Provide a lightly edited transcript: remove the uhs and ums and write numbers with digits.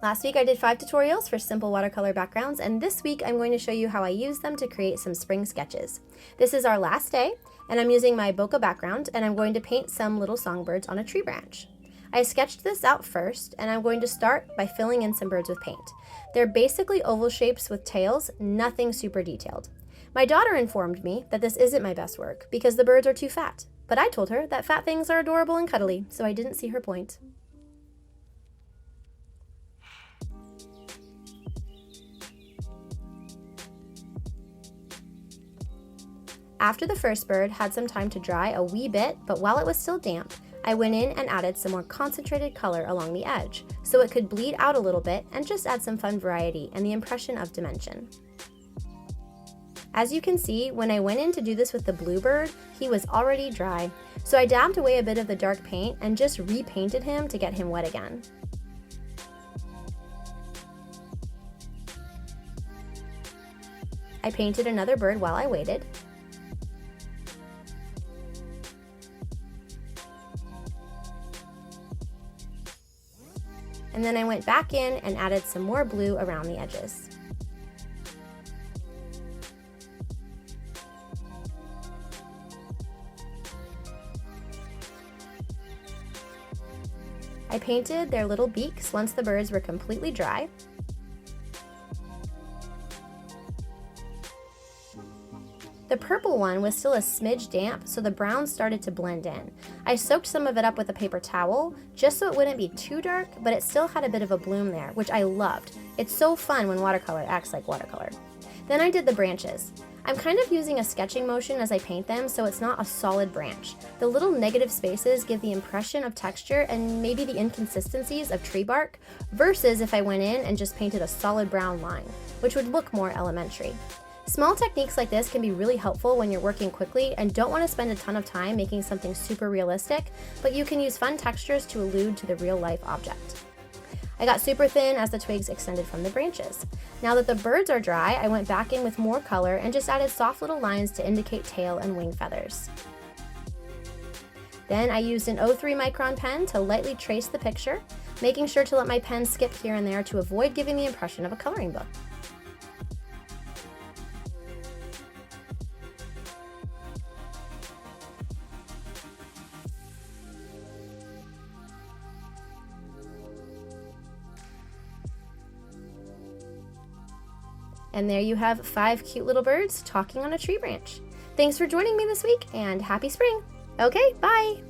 Last week I did 5 tutorials for simple watercolor backgrounds, and this week I'm going to show you how I use them to create some spring sketches. This is our last day, and I'm using my bokeh background, and I'm going to paint some little songbirds on a tree branch. I sketched this out first, and I'm going to start by filling in some birds with paint. They're basically oval shapes with tails, nothing super detailed. My daughter informed me that this isn't my best work because the birds are too fat, but I told her that fat things are adorable and cuddly, so I didn't see her point. After the first bird had some time to dry a wee bit, but while it was still damp, I went in and added some more concentrated color along the edge, so it could bleed out a little bit and just add some fun variety and the impression of dimension. As you can see, when I went in to do this with the bluebird, he was already dry, so I dabbed away a bit of the dark paint and just repainted him to get him wet again. I painted another bird while I waited. And then I went back in and added some more blue around the edges. I painted their little beaks once the birds were completely dry. The purple one was still a smidge damp, so the brown started to blend in. I soaked some of it up with a paper towel, just so it wouldn't be too dark, but it still had a bit of a bloom there, which I loved. It's so fun when watercolor acts like watercolor. Then I did the branches. I'm kind of using a sketching motion as I paint them, so it's not a solid branch. The little negative spaces give the impression of texture and maybe the inconsistencies of tree bark, versus if I went in and just painted a solid brown line, which would look more elementary. Small techniques like this can be really helpful when you're working quickly and don't want to spend a ton of time making something super realistic, but you can use fun textures to allude to the real-life object. I got super thin as the twigs extended from the branches. Now that the birds are dry, I went back in with more color and just added soft little lines to indicate tail and wing feathers. Then I used an 03 micron pen to lightly trace the picture, making sure to let my pen skip here and there to avoid giving the impression of a coloring book. And there you have 5 cute little birds talking on a tree branch. Thanks for joining me this week, and happy spring! Okay, bye!